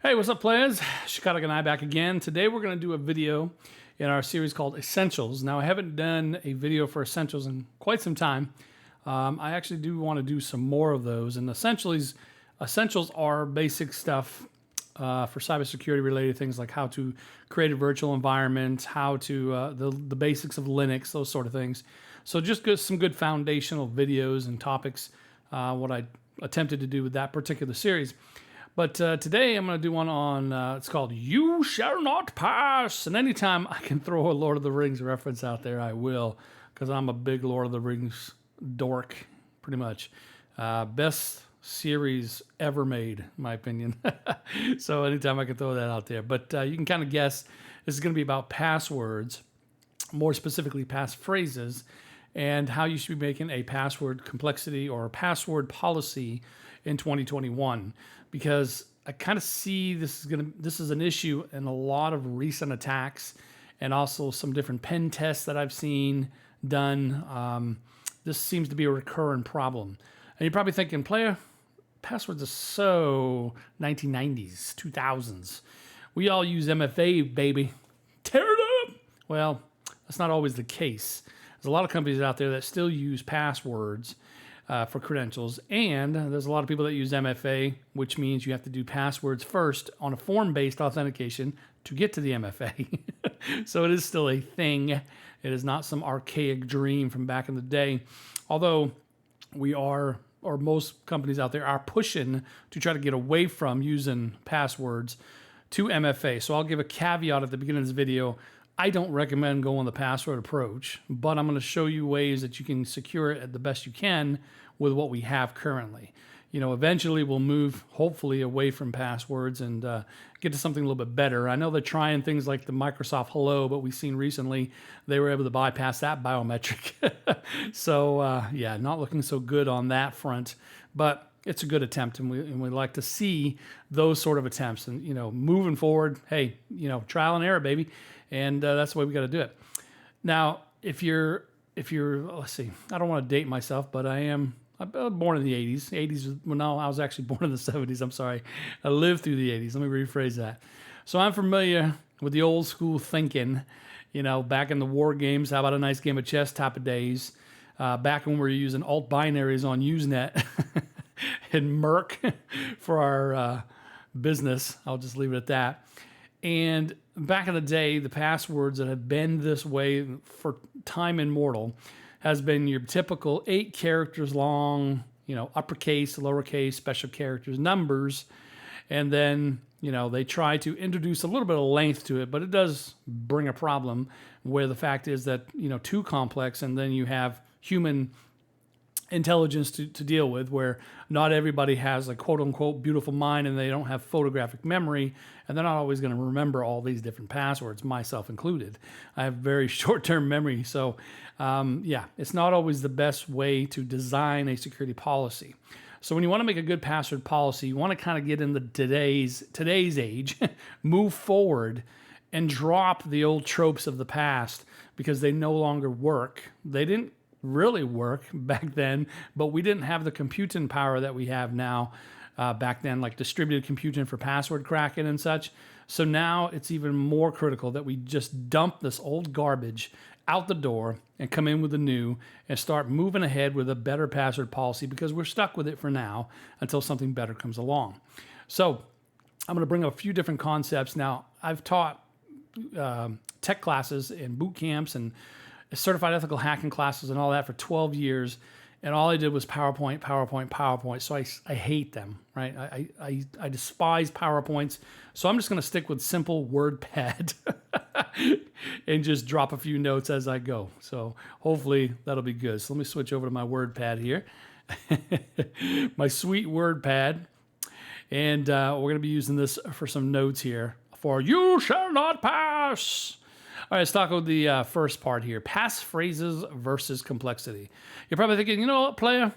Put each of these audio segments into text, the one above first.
Hey, what's up, players? Chicago and I back again. Today we're going to do a video in our series called Essentials. Now, I haven't done a video for Essentials in quite some time. I actually do want to do some more of those. And Essentials are basic stuff for cybersecurity related things like how to create a virtual environment, how to the basics of Linux, those sort of things. So just some good foundational videos and topics, what I attempted to do with that particular series. But today I'm going to do one on, it's called You Shall Not Pass. And anytime I can throw a Lord of the Rings reference out there, I will, because I'm a big Lord of the Rings dork, pretty much. Best series ever made, in my opinion. So anytime I can throw that out there. But you can kind of guess this is going to be about passwords, more specifically passphrases, and how you should be making a password complexity or a password policy in 2021. Because I kind of see this is an issue in a lot of recent attacks and also some different pen tests that I've seen done. This seems to be a recurrent problem. And you're probably thinking, player, passwords are so 1990s, 2000s. We all use MFA, baby. Tear it up! Well, that's not always the case. There's a lot of companies out there that still use passwords for credentials, and there's a lot of people that use MFA, which means you have to do passwords first on a form-based authentication to get to the MFA. So it is still a thing. It is not some archaic dream from back in the day, although we are, or most companies out there are pushing to try to get away from using passwords to MFA. So I'll give a caveat at the beginning of this video. I don't recommend going the password approach, but I'm going to show you ways that you can secure it at the best you can with what we have currently. You know, eventually we'll move, hopefully, away from passwords and get to something a little bit better. I know they're trying things like the Microsoft Hello, but we've seen recently they were able to bypass that biometric. So, yeah, not looking so good on that front, but it's a good attempt, and we like to see those sort of attempts. And, you know, moving forward, hey, you know, trial and error, baby. And that's the way we got to do it. Now, if you're, let's see, I don't want to date myself, but I'm born in the 80s. 80s, well, no, I was actually born in the 70s. I'm sorry. I lived through the 80s. Let me rephrase that. So I'm familiar with the old school thinking, you know, back in the war games, how about a nice game of chess type of days, back when we were using alt binaries on Usenet and Merc for our business. I'll just leave it at that. And back in the day, the passwords that have been this way for time immortal has been your typical 8 characters long, you know, uppercase, lowercase, special characters, numbers. And then, you know, they try to introduce a little bit of length to it, but it does bring a problem where the fact is that, you know, too complex, and then you have human intelligence to deal with, where not everybody has a quote-unquote beautiful mind and they don't have photographic memory, and they're not always going to remember all these different passwords, myself included. I have very short-term memory, so yeah, it's not always the best way to design a security policy. So when you want to make a good password policy, you want to kind of get in the today's age, move forward, and drop the old tropes of the past because they no longer work. They didn't really work back then, but we didn't have the computing power that we have now back then, like distributed computing for password cracking and such. So now it's even more critical that we just dump this old garbage out the door and come in with the new and start moving ahead with a better password policy, because we're stuck with it for now until something better comes along. So I'm going to bring up a few different concepts. Now, I've taught tech classes and boot camps and certified ethical hacking classes and all that for 12 years. And all I did was PowerPoint, PowerPoint, PowerPoint. So I hate them, right? I despise PowerPoints. So I'm just going to stick with simple WordPad and just drop a few notes as I go. So hopefully that'll be good. So let me switch over to my WordPad here. My sweet WordPad. And we're going to be using this for some notes here for You Shall Not Pass. All right, let's talk about the first part here, passphrases versus complexity. You're probably thinking, you know what, player?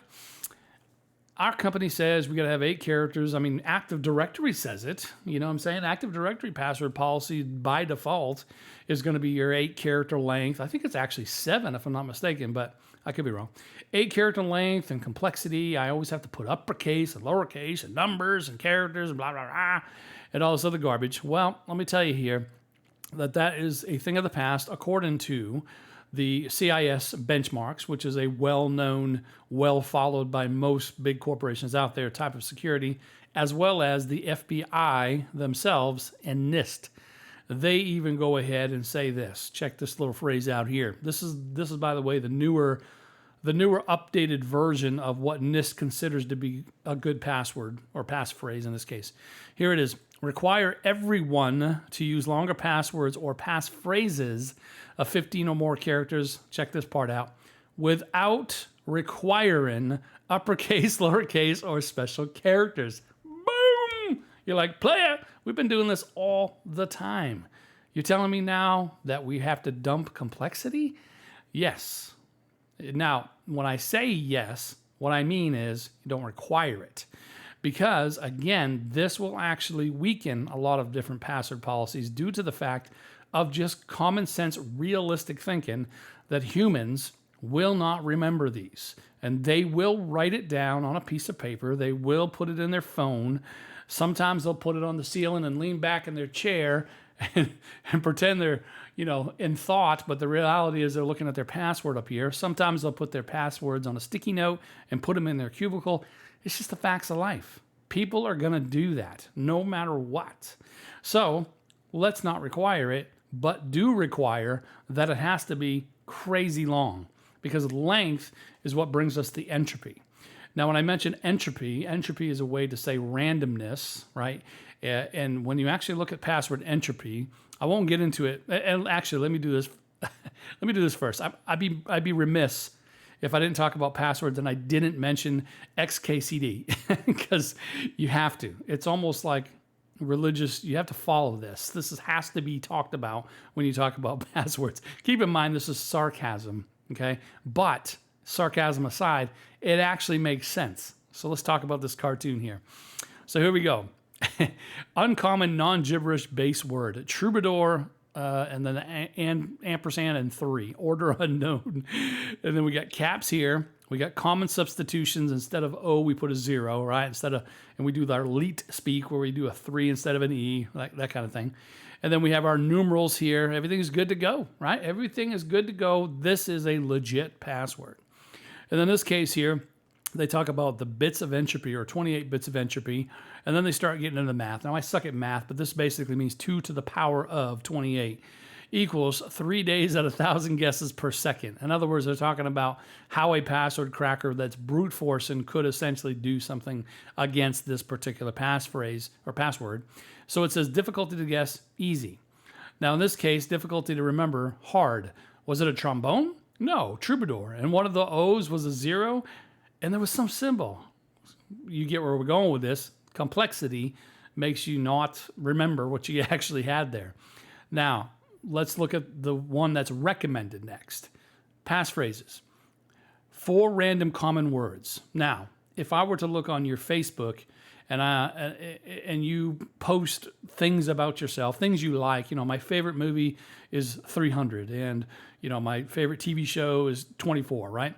our company says we got to have 8 characters. I mean, Active Directory says it. You know what I'm saying? Active Directory password policy by default is going to be your 8-character length. I think it's actually 7 if I'm not mistaken, but I could be wrong. 8-character length and complexity. I always have to put uppercase and lowercase and numbers and characters and blah, blah, blah, and all this other garbage. Well, let me tell you here that is a thing of the past according to the CIS benchmarks, which is a well-known, well-followed by most big corporations out there type of security, as well as the FBI themselves and NIST. They even go ahead and say this. Check this little phrase out here. This is by the way, the newer updated version of what NIST considers to be a good password or passphrase in this case. Here it is. Require everyone to use longer passwords or passphrases of 15 or more characters. Check this part out. Without requiring uppercase, lowercase, or special characters. Boom! You're like, player, we've been doing this all the time. You're telling me now that we have to dump complexity? Yes. Now, when I say yes, what I mean is you don't require it. Because, again, this will actually weaken a lot of different password policies due to the fact of just common sense, realistic thinking that humans will not remember these. And they will write it down on a piece of paper. They will put it in their phone. Sometimes they'll put it on the ceiling and lean back in their chair and pretend they're, in thought, but the reality is they're looking at their password up here. Sometimes they'll put their passwords on a sticky note and put them in their cubicle. It's just the facts of life. People are going to do that no matter what. So let's not require it, but do require that it has to be crazy long, because length is what brings us the entropy. Now, when I mention entropy is a way to say randomness, right? And when you actually look at password entropy, I won't get into it. And actually, let me do this. Let me do this first. I'd be remiss if I didn't talk about passwords and I didn't mention XKCD, because you have to. It's almost like religious. You have to follow this. This has to be talked about when you talk about passwords. Keep in mind, this is sarcasm, okay? But sarcasm aside, it actually makes sense. So let's talk about this cartoon here. So here we go. Uncommon, non-gibberish base word. Troubadour, and then ampersand and 3. Order unknown. And then we got caps here. We got common substitutions. Instead of O, we put a 0, right? And we do our leet speak where we do a 3 instead of an E, like that kind of thing. And then we have our numerals here. Everything is good to go, right? Everything is good to go. This is a legit password. And in this case here, they talk about the bits of entropy, or 28 bits of entropy, and then they start getting into math. Now, I suck at math, but this basically means 2 to the power of 28 equals 3 days at 1,000 guesses per second. In other words, they're talking about how a password cracker that's brute forcing could essentially do something against this particular passphrase or password. So it says difficulty to guess, easy. Now, in this case, difficulty to remember, hard. Was it a trombone? No, troubadour. And one of the O's was a 0. And there was some symbol. You get where we're going with this. Complexity makes you not remember what you actually had there. Now, let's look at the one that's recommended next. Passphrases. 4 random common words. Now, if I were to look on your Facebook and you post things about yourself, things you like, my favorite movie is 300, and my favorite TV show is 24, right?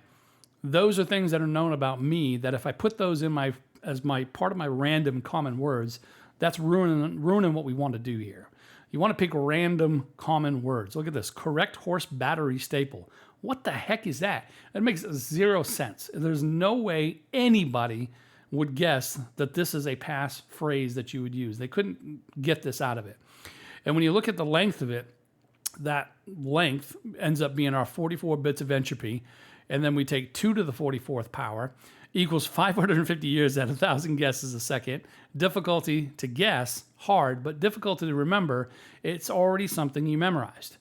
Those are things that are known about me that if I put those in as my part of my random common words, that's ruining what we want to do here. You want to pick random common words. Look at this. Correct horse battery staple. What the heck is that? It makes 0 sense. There's no way anybody would guess that this is a passphrase that you would use. They couldn't get this out of it. And when you look at the length of it, that length ends up being our 44 bits of entropy. And then we take 2 to the 44th power equals 550 years at 1,000 guesses a second. Difficulty to guess, hard, but difficulty to remember, it's already something you memorized.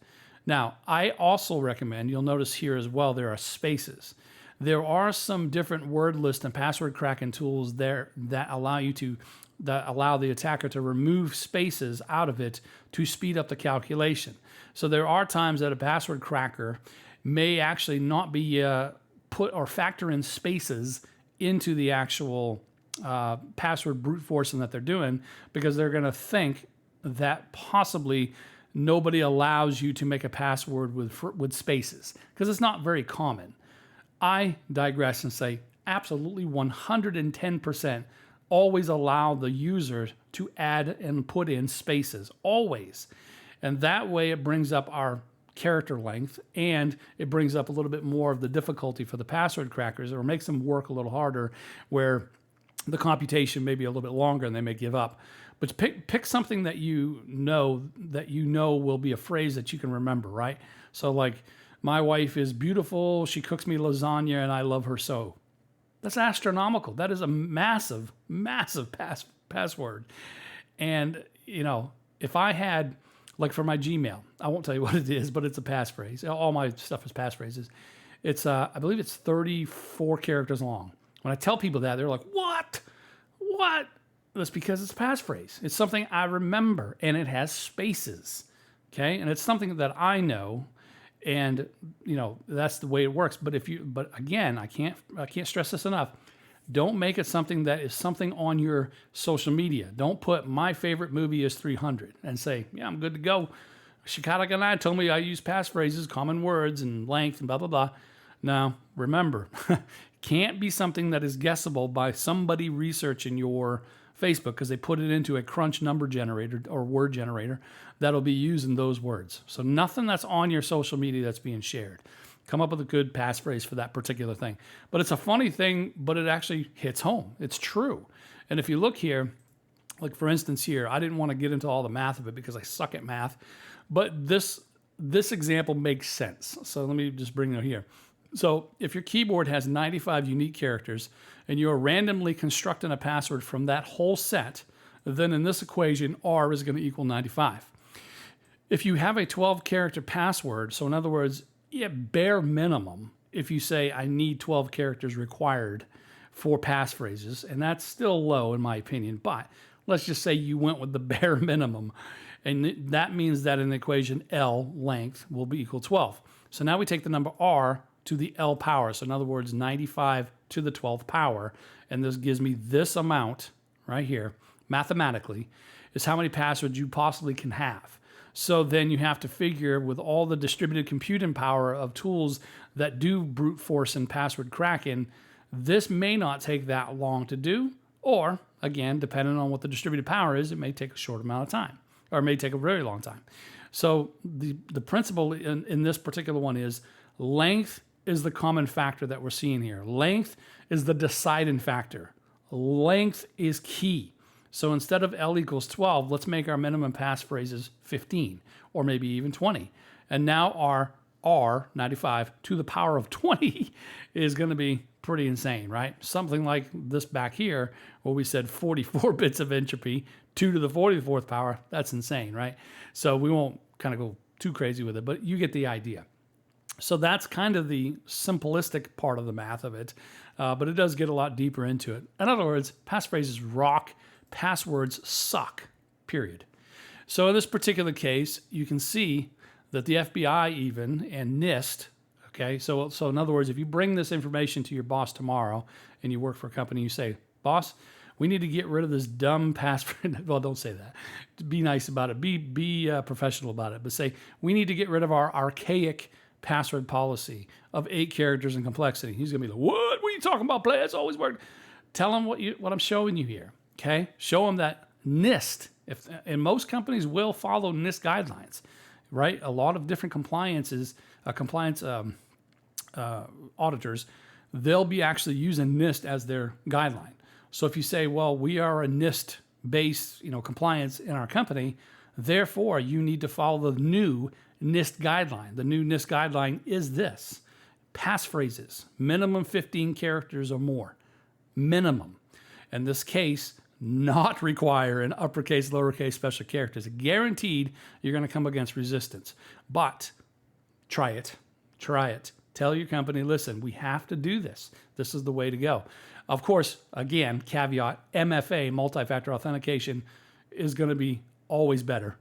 Now, I also recommend, you'll notice here as well, there are spaces. There are some different word list and password cracking tools there that allow the attacker to remove spaces out of it to speed up the calculation. So there are times that a password cracker may actually not be put or factor in spaces into the actual password brute forcing that they're doing, because they're going to think that possibly nobody allows you to make a password with spaces, because it's not very common. I digress and say absolutely 110% always allow the user to add and put in spaces, always. And that way it brings up our character length, and it brings up a little bit more of the difficulty for the password crackers, or makes them work a little harder, where the computation may be a little bit longer and they may give up. But pick something that you know will be a phrase that you can remember, right? So like, my wife is beautiful, she cooks me lasagna, and I love her so. That's astronomical. That is a massive, massive password. And, you know, if I had, like for my Gmail, I won't tell you what it is, but it's a passphrase. All my stuff is passphrases. It's, I believe it's 34 characters long. When I tell people that, they're like, what? What? That's because it's a passphrase. It's something I remember, and it has spaces, okay? And it's something that I know. And you know, that's the way it works. But again, I can't stress this enough. Don't make it something that is something on your social media. Don't put my favorite movie is 300 and say, yeah, I'm good to go. Shikara Ganai told me I use passphrases, common words, and length, and blah, blah, blah. Now, remember, can't be something that is guessable by somebody researching your Facebook, because they put it into a crunch number generator or word generator that'll be using those words. So nothing that's on your social media that's being shared. Come up with a good passphrase for that particular thing. But it's a funny thing, but it actually hits home. It's true. And if you look here, like for instance here, I didn't want to get into all the math of it because I suck at math, but this example makes sense. So let me just bring it here. So if your keyboard has 95 unique characters and you're randomly constructing a password from that whole set, then in this equation, R is going to equal 95. If you have a 12-character password, so in other words, bare minimum, if you say I need 12 characters required for passphrases, and that's still low in my opinion, but let's just say you went with the bare minimum, and that means that in the equation L, length, will be equal 12. So now we take the number R to the L power. So in other words, 95 to the 12th power. And this gives me this amount right here, mathematically, is how many passwords you possibly can have. So then you have to figure, with all the distributed computing power of tools that do brute force and password cracking, this may not take that long to do. Or, again, depending on what the distributed power is, it may take a short amount of time, or it may take a very long time. So the principle in this particular one is length is the common factor that we're seeing here. Length is the deciding factor. Length is key. So instead of L equals 12, let's make our minimum passphrases 15, or maybe even 20. And now our R, 95, to the power of 20 is going to be pretty insane, right? Something like this back here, where we said 44 bits of entropy, 2 to the 44th power. That's insane, right? So we won't kind of go too crazy with it, but you get the idea. So that's kind of the simplistic part of the math of it, but it does get a lot deeper into it. In other words, passphrases rock, passwords suck, period. So in this particular case, you can see that the FBI even, and NIST, okay, so in other words, if you bring this information to your boss tomorrow and you work for a company, you say, boss, we need to get rid of this dumb password. Well, don't say that. Be nice about it. Be professional about it. But say, we need to get rid of our archaic password policy of 8 characters and complexity. He's going to be like, what? What are you talking about, play? It's always worked. Tell him what I'm showing you here, okay? Show him that NIST, and most companies will follow NIST guidelines, right? A lot of different compliance auditors, they'll be actually using NIST as their guideline. So if you say, well, we are a NIST-based, compliance in our company, therefore you need to follow the new NIST guideline. The new NIST guideline is this: passphrases, minimum 15 characters or more, minimum. In this case, not require an uppercase, lowercase, special characters. Guaranteed you're going to come against resistance. But try it. Tell your company, listen, we have to do this. This is the way to go. Of course, again, caveat, MFA, multi-factor authentication, is going to be always better.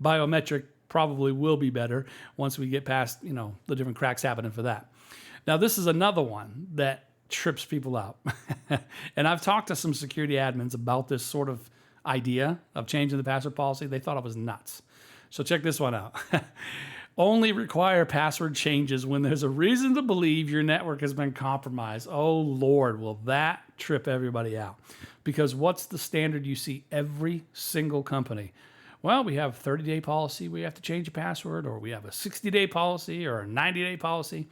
Biometric probably will be better once we get past, the different cracks happening for that. Now, this is another one that trips people out. And I've talked to some security admins about this sort of idea of changing the password policy. They thought it was nuts. So check this one out. Only require password changes when there's a reason to believe your network has been compromised. Oh, Lord, will that trip everybody out? Because what's the standard you see every single company? Well, we have a 30-day policy. We have to change a password, or we have a 60-day policy or a 90-day policy.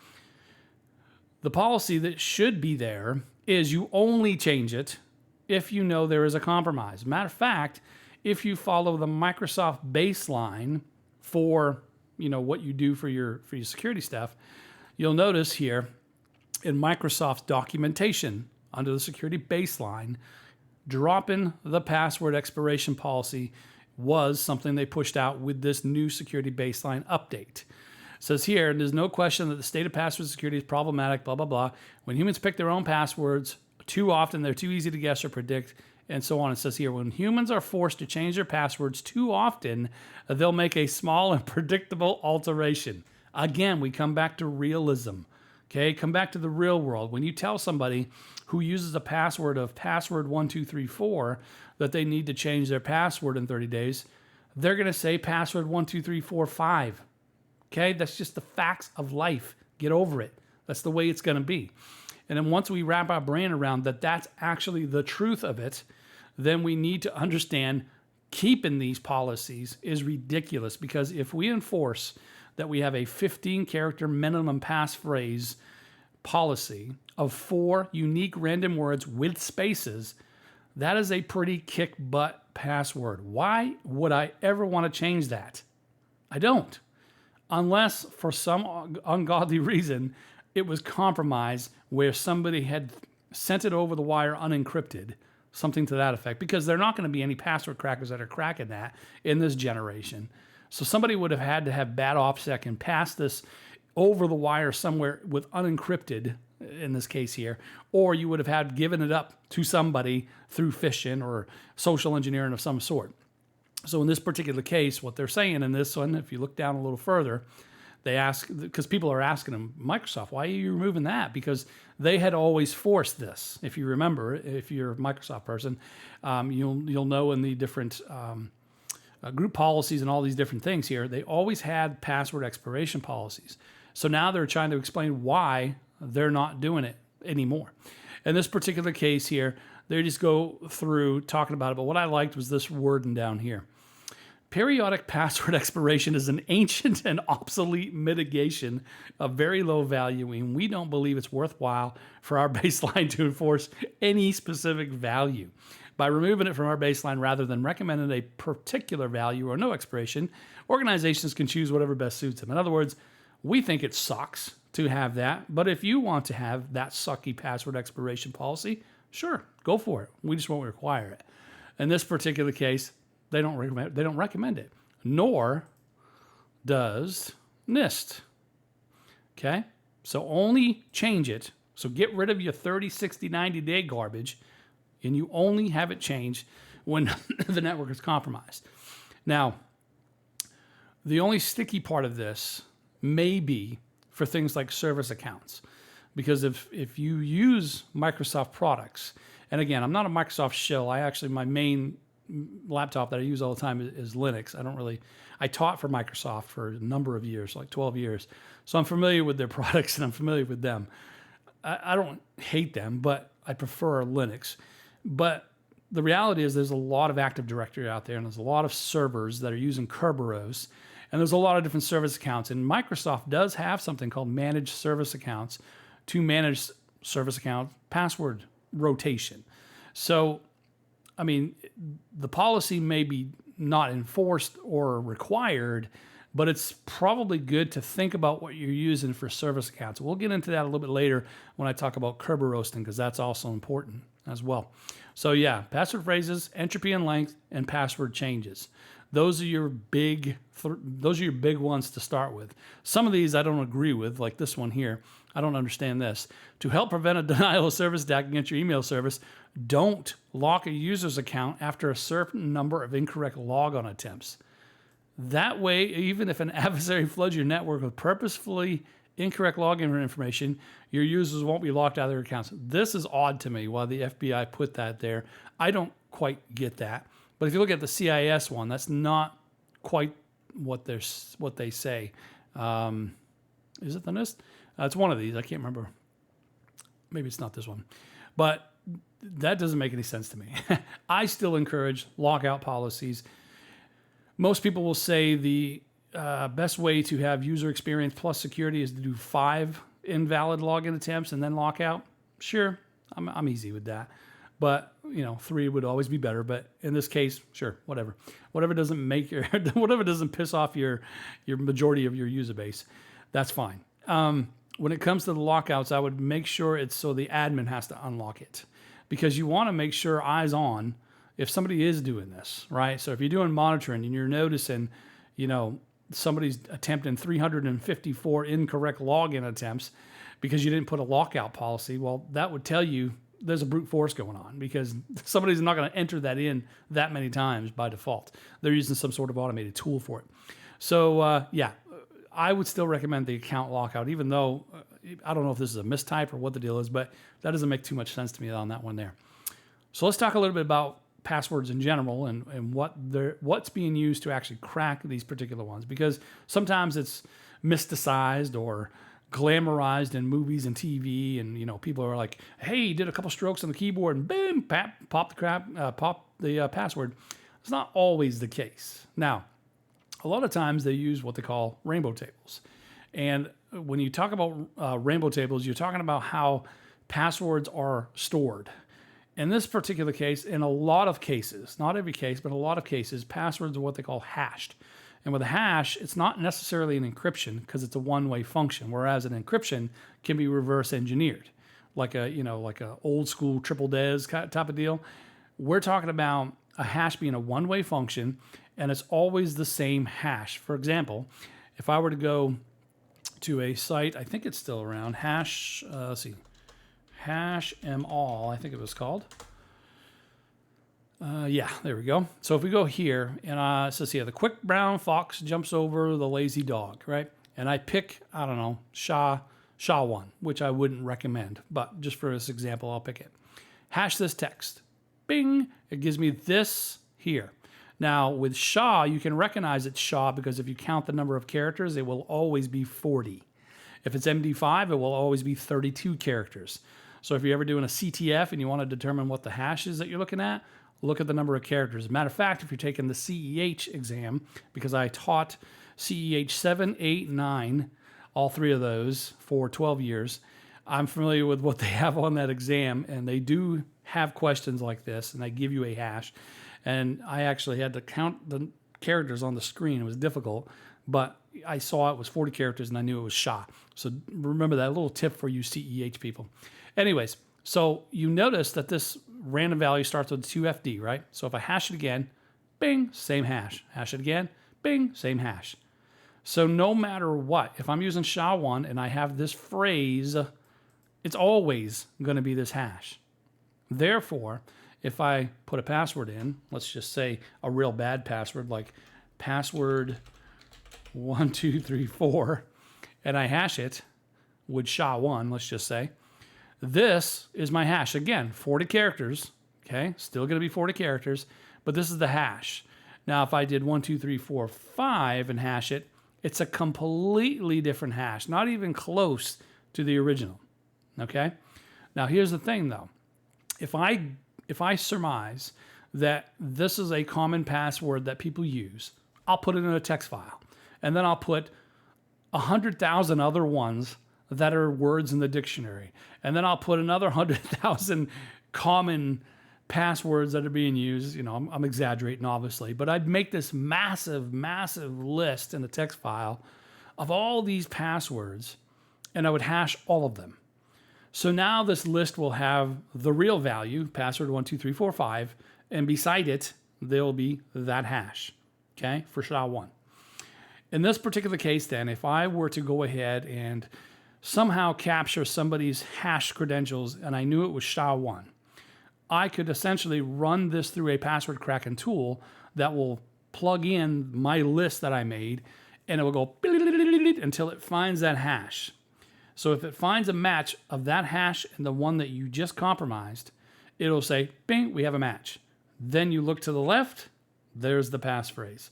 The policy that should be there is you only change it if you know there is a compromise. Matter of fact, if you follow the Microsoft baseline for what you do for your security stuff, you'll notice here in Microsoft's documentation under the security baseline, dropping the password expiration policy was something they pushed out with this new security baseline update. It says here, there's no question that the state of password security is problematic, blah, blah, blah. When humans pick their own passwords too often, they're too easy to guess or predict, and so on. It says here, when humans are forced to change their passwords too often, they'll make a small and predictable alteration. Again, we come back to realism. Okay, come back to the real world. When you tell somebody who uses a password of password 1234 that they need to change their password in 30 days, they're going to say password 12345. Okay, that's just the facts of life. Get over it. That's the way it's going to be. And then once we wrap our brain around that that's actually the truth of it, then we need to understand keeping these policies is ridiculous, because if we enforce that we have a 15-character minimum passphrase policy of 4 unique random words with spaces, that is a pretty kick-butt password. Why would I ever want to change that? I don't. Unless for some ungodly reason it was compromised where somebody had sent it over the wire unencrypted, something to that effect, because there are not going to be any password crackers that are cracking that in this generation. So somebody would have had to have bad OPSEC and pass this over the wire somewhere with unencrypted, in this case here, or you would have had given it up to somebody through phishing or social engineering of some sort. So in this particular case, what they're saying in this one, if you look down a little further, they ask, because people are asking them, Microsoft, why are you removing that? Because they had always forced this. If you remember, if you're a Microsoft person, you'll know in the different group policies and all these different things here, they always had password expiration policies. So now they're trying to explain why they're not doing it anymore. In this particular case here, they just go through talking about it. But what I liked was this wording down here. Periodic password expiration is an ancient and obsolete mitigation of very low value, and we don't believe it's worthwhile for our baseline to enforce any specific value. By removing it from our baseline rather than recommending a particular value or no expiration, organizations can choose whatever best suits them. In other words, we think it sucks to have that, but if you want to have that sucky password expiration policy, sure, go for it. We just won't require it. In this particular case, they don't recommend it, nor does NIST. Okay? So only change it. So get rid of your 30, 60, 90-day garbage, and you only have it changed when the network is compromised. Now, the only sticky part of this may be for things like service accounts. Because if you use Microsoft products, and again, I'm not a Microsoft shill. My main laptop that I use all the time is Linux. I taught for Microsoft for a number of years, like 12 years. So I'm familiar with their products and I'm familiar with them. I don't hate them, but I prefer Linux. But the reality is there's a lot of Active Directory out there, and there's a lot of servers that are using Kerberos, and there's a lot of different service accounts. And Microsoft does have something called managed service accounts to manage service account password rotation. So, I mean, the policy may be not enforced or required, but it's probably good to think about what you're using for service accounts. We'll get into that a little bit later when I talk about Kerberos, because that's also important as well. So yeah, password phrases, entropy and length, and password changes. Those are your big ones to start with. Some of these I don't agree with, like this one here. I don't understand this. To help prevent a denial of service attack against your email service, don't lock a user's account after a certain number of incorrect logon attempts. That way, even if an adversary floods your network with purposefully incorrect login information, your users won't be locked out of their accounts. This is odd to me why the FBI put that there. I don't quite get that. But if you look at the CIS one, that's not quite what they say. Is it the NIST? It's one of these. I can't remember. Maybe it's not this one. But that doesn't make any sense to me. I still encourage lockout policies. Most people will say the best way to have user experience plus security is to do 5 invalid login attempts and then lockout. Sure, I'm easy with that. But 3 would always be better. But in this case, sure, whatever. Whatever doesn't make whatever doesn't piss off your majority of your user base, that's fine. When it comes to the lockouts, I would make sure it's so the admin has to unlock it, because you want to make sure eyes on if somebody is doing this, right? So if you're doing monitoring and you're noticing, somebody's attempting 354 incorrect login attempts because you didn't put a lockout policy, well, that would tell you there's a brute force going on, because somebody's not going to enter that in that many times by default. They're using some sort of automated tool for it. So yeah, I would still recommend the account lockout, even though I don't know if this is a mistype or what the deal is, but that doesn't make too much sense to me on that one there. So let's talk a little bit about passwords in general and what's being used to actually crack these particular ones, because sometimes it's mysticized or glamorized in movies and TV, and people are like, hey, you did a couple strokes on the keyboard and boom, pop the password. It's not always the case. Now, a lot of times they use what they call rainbow tables. And when you talk about rainbow tables, you're talking about how passwords are stored. In this particular case, in a lot of cases, not every case, but a lot of cases, passwords are what they call hashed. And with a hash, it's not necessarily an encryption because it's a one-way function, whereas an encryption can be reverse engineered, like a old school triple DES type of deal. We're talking about a hash being a one-way function, and it's always the same hash. For example, if I were to go to a site, I think it's still around, Hashmall, I think it was called. Yeah, there we go. So if we go here, and it says here, the quick brown fox jumps over the lazy dog, right? And I pick, I don't know, SHA-1, which I wouldn't recommend, but just for this example, I'll pick it. Hash this text. Bing, it gives me this here. Now, with SHA, you can recognize it's SHA because if you count the number of characters, it will always be 40. If it's MD5, it will always be 32 characters. So if you're ever doing a CTF and you want to determine what the hash is that you're looking at, look at the number of characters. Matter of fact, if you're taking the CEH exam, because I taught CEH 7, 8, 9, all 3 of those for 12 years, I'm familiar with what they have on that exam, and they do have questions like this, and they give you a hash. And I actually had to count the characters on the screen. It was difficult, but I saw it was 40 characters, and I knew it was SHA. So remember that little tip for you CEH people. Anyways, so you notice that this random value starts with 2FD, right? So if I hash it again, bing, same hash. Hash it again, bing, same hash. So no matter what, if I'm using SHA-1 and I have this phrase, it's always going to be this hash. Therefore, if I put a password in, let's just say a real bad password like password 1234, and I hash it with SHA-1, let's just say, this is my hash. Again, 40 characters, okay? Still going to be 40 characters, but this is the hash. Now, if I did 1, 2, 3, 4, 5 and hash it, it's a completely different hash, not even close to the original, okay? Now, here's the thing, though. If I surmise that this is a common password that people use, I'll put it in a text file, and then I'll put 100,000 other ones that are words in the dictionary. And then I'll put another 100,000 common passwords that are being used. I'm exaggerating, obviously, but I'd make this massive, massive list in the text file of all these passwords, and I would hash all of them. So now this list will have the real value, password 12345, and beside it, there'll be that hash, okay, for SHA-1. In this particular case, then, if I were to go ahead and somehow capture somebody's hash credentials and I knew it was SHA-1, I could essentially run this through a password cracking tool that will plug in my list that I made, and it will go until it finds that hash. So if it finds a match of that hash and the one that you just compromised, it'll say, bing, we have a match. Then you look to the left, there's the passphrase.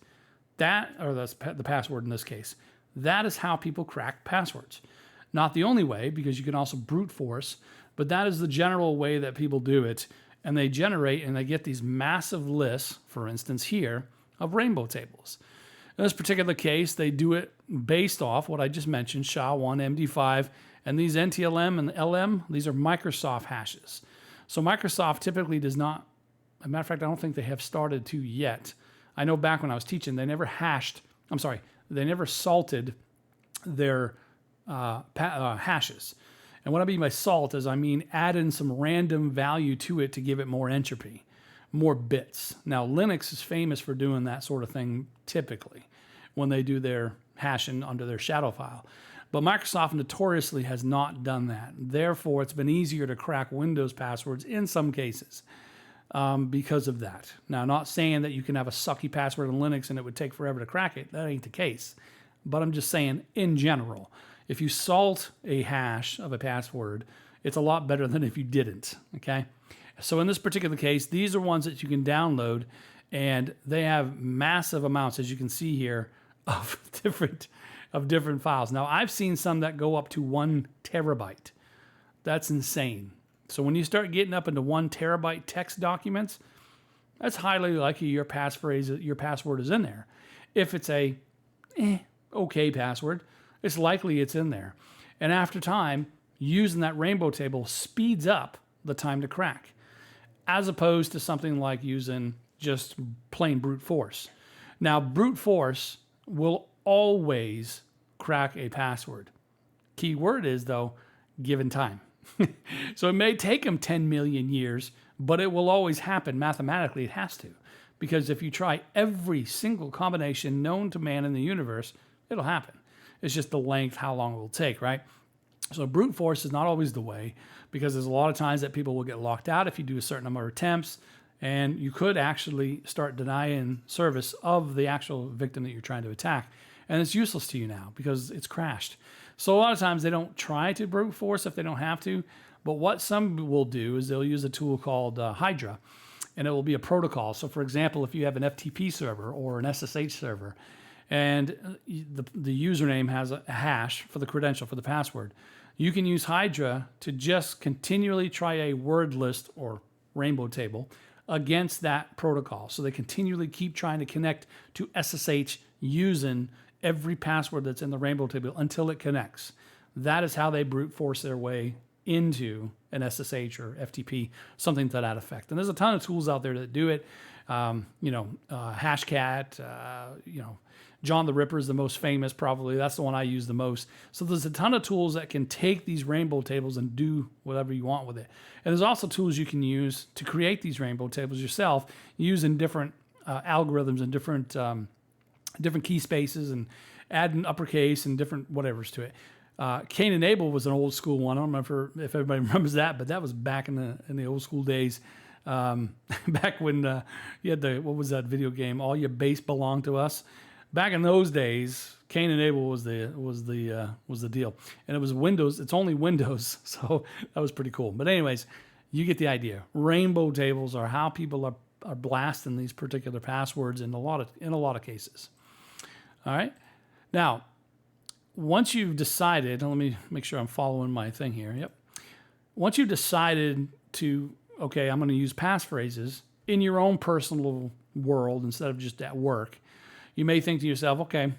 That, or the password in this case. That is how people crack passwords. Not the only way, because you can also brute force, but that is the general way that people do it. And they generate and they get these massive lists, for instance here, of rainbow tables. In this particular case, they do it based off what I just mentioned, SHA-1, MD5, and these NTLM and LM, these are Microsoft hashes. So Microsoft typically does not, as a matter of fact, I don't think they have started to yet. I know back when I was teaching, they never they never salted their hashes. And what I mean by salt is I mean add in some random value to it to give it more entropy, more bits. Now, Linux is famous for doing that sort of thing typically when they do their hashing under their shadow file. But Microsoft notoriously has not done that. Therefore, it's been easier to crack Windows passwords in some cases because of that. Now, not saying that you can have a sucky password in Linux and it would take forever to crack it. That ain't the case. But I'm just saying, in general, if you salt a hash of a password, it's a lot better than if you didn't, okay? So in this particular case, these are ones that you can download, and they have massive amounts, as you can see here, of different files. Now, I've seen some that go up to 1 terabyte. That's insane. So when you start getting up into 1 terabyte text documents, that's highly likely your password is in there. If it's a okay password, it's likely it's in there. And after time, using that rainbow table speeds up the time to crack, as opposed to something like using just plain brute force. Now, brute force will always crack a password. Key word is, though, given time. So it may take them 10 million years, but it will always happen. Mathematically, it has to. Because if you try every single combination known to man in the universe, it'll happen. It's just the length, how long it will take, right? So brute force is not always the way, because there's a lot of times that people will get locked out if you do a certain number of attempts, and you could actually start denying service of the actual victim that you're trying to attack. And it's useless to you now because it's crashed. So a lot of times they don't try to brute force if they don't have to, but what some will do is they'll use a tool called Hydra, and it will be a protocol. So for example, if you have an FTP server or an SSH server, and the username has a hash for the credential, for the password, you can use Hydra to just continually try a word list or rainbow table against that protocol. So they continually keep trying to connect to SSH using every password that's in the rainbow table until it connects. That is how they brute force their way into an SSH or FTP, something to that effect. And there's a ton of tools out there that do it. Hashcat, John the Ripper is the most famous, probably. That's the one I use the most. So there's a ton of tools that can take these rainbow tables and do whatever you want with it. And there's also tools you can use to create these rainbow tables yourself using different algorithms and different key spaces and adding uppercase and different whatevers to it. Cain and Abel was an old school one. I don't remember if everybody remembers that, but that was back in the old school days. Back when you had what was that video game? All Your Base Belonged to Us. Back in those days, Cain and Abel was the deal, and it was Windows. It's only Windows, so that was pretty cool. But anyways, you get the idea. Rainbow tables are how people are blasting these particular passwords in a lot of cases. All right. Now, once you've decided, let me make sure I'm following my thing here. Yep. Once you've decided to, okay, I'm going to use passphrases in your own personal world instead of just at work, you may think to yourself, okay,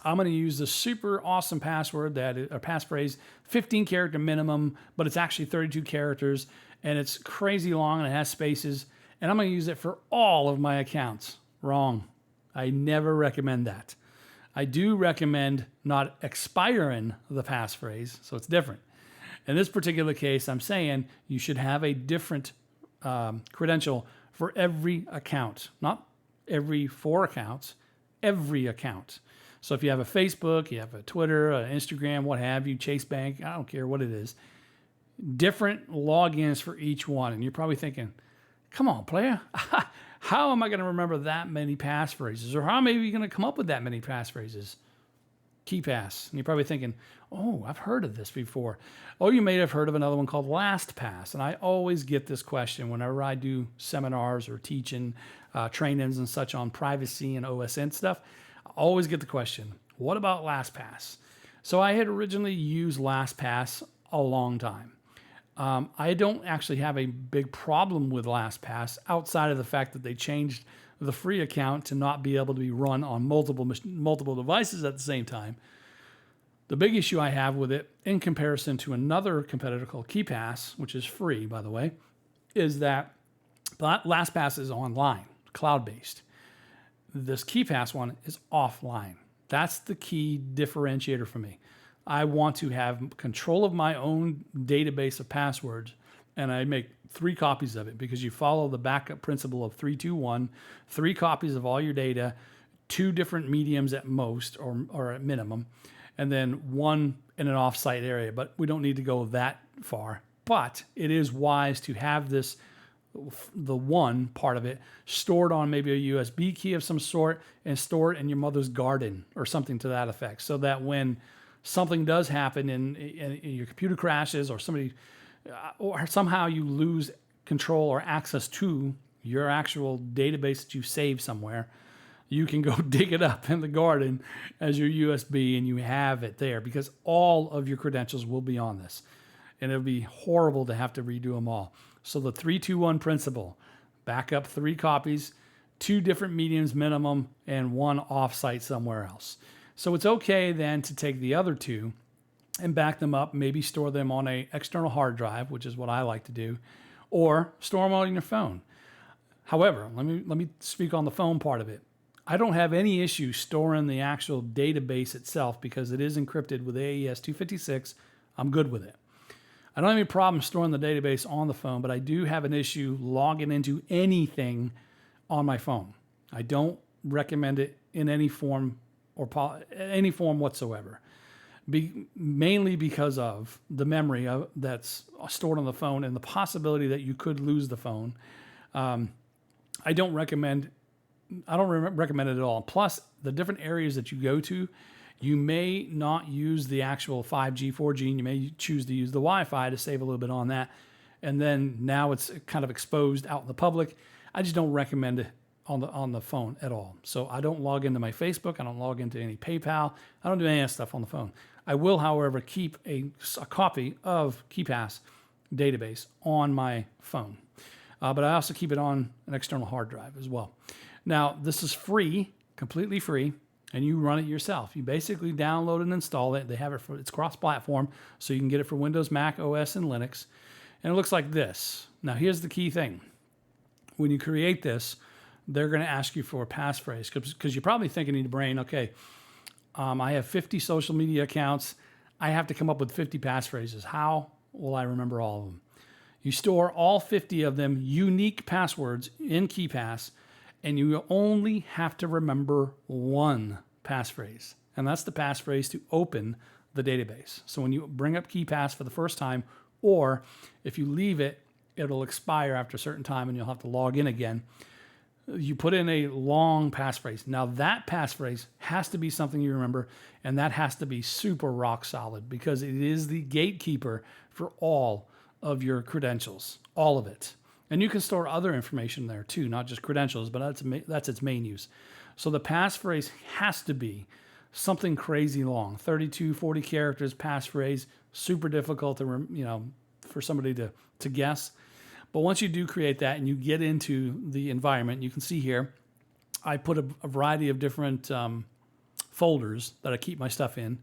I'm going to use this super awesome password or passphrase, 15 character minimum, but it's actually 32 characters, and it's crazy long and it has spaces, and I'm going to use it for all of my accounts. Wrong. I never recommend that. I do recommend not expiring the passphrase, so it's different. In this particular case, I'm saying you should have a different credential for every account, not every 4 accounts, every account. So if you have a Facebook, you have a Twitter, an Instagram, what have you, Chase Bank, I don't care what it is, different logins for each one. And you're probably thinking, come on, player, how am I going to remember that many passphrases? Or how am I going to come up with that many passphrases? KeePass. And you're probably thinking, oh, I've heard of this before. Oh, you may have heard of another one called LastPass. And I always get this question whenever I do seminars or teaching trainings and such on privacy and OSN stuff. I always get the question, what about LastPass? So I had originally used LastPass a long time. I don't actually have a big problem with LastPass outside of the fact that they changed the free account to not be able to be run on multiple devices at the same time. The big issue I have with it, in comparison to another competitor called KeePass, which is free, by the way, is that LastPass is online, cloud-based. This KeePass one is offline. That's the key differentiator for me. I want to have control of my own database of passwords, and I make 3 copies of it because you follow the backup principle of 3-2-1, 3 copies of all your data, 2 different mediums at most or at minimum, and then 1 in an off-site area. But we don't need to go that far. But it is wise to have this, the one part of it, stored on maybe a USB key of some sort and store it in your mother's garden or something to that effect, so that when something does happen and your computer crashes or somebody or somehow you lose control or access to your actual database that you saved somewhere, you can go dig it up in the garden as your USB and you have it there, because all of your credentials will be on this. And it'll be horrible to have to redo them all. So the 3-2-1 principle, back up 3 copies, 2 different mediums minimum, and 1 offsite somewhere else. So it's okay then to take the other 2 and back them up, maybe store them on an external hard drive, which is what I like to do, or store them on your phone. However, let me speak on the phone part of it. I don't have any issue storing the actual database itself because it is encrypted with AES 256. I'm good with it. I don't have any problem storing the database on the phone, but I do have an issue logging into anything on my phone. I don't recommend it in any form or any form whatsoever. Mainly because of the memory that's stored on the phone and the possibility that you could lose the phone. I don't recommend it at all. Plus, the different areas that you go to, you may not use the actual 5G, 4G, and you may choose to use the Wi-Fi to save a little bit on that. And then now it's kind of exposed out in the public. I just don't recommend it on the phone at all. So I don't log into my Facebook. I don't log into any PayPal. I don't do any of that stuff on the phone. I will, however, keep a copy of KeePass database on my phone. But I also keep it on an external hard drive as well. Now, this is free, completely free, and you run it yourself. You basically download and install it. They have it it's cross-platform, so you can get it for Windows, Mac, OS, and Linux. And it looks like this. Now, here's the key thing. When you create this, they're going to ask you for a passphrase, because you're probably thinking in your brain, okay, I have 50 social media accounts. I have to come up with 50 passphrases. How will I remember all of them? You store all 50 of them unique passwords in KeePass, and you only have to remember 1 passphrase. And that's the passphrase to open the database. So when you bring up KeePass for the first time, or if you leave it, it'll expire after a certain time and you'll have to log in again. You put in a long passphrase. Now that passphrase has to be something you remember, and that has to be super rock solid, because it is the gatekeeper for all of your credentials, all of it. And you can store other information there too, not just credentials, but that's its main use. So the passphrase has to be something crazy long, 32, 40 characters passphrase, super difficult to, for somebody to guess. But once you do create that and you get into the environment, you can see here, I put a variety of different folders that I keep my stuff in.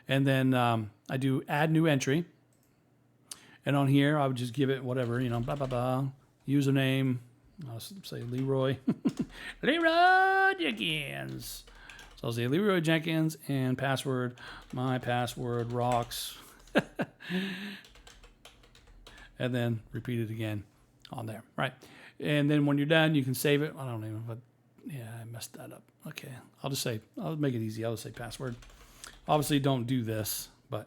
And then I do add new entry. And on here, I would just give it whatever, blah, blah, blah. Username, I'll say Leroy. Leroy Jenkins. So I'll say Leroy Jenkins, and password, my password rocks. And then repeat it again on there, right? And then when you're done, you can save it. I don't even, but yeah, I messed that up. Okay, I'll make it easy. I'll just say password. Obviously, don't do this, but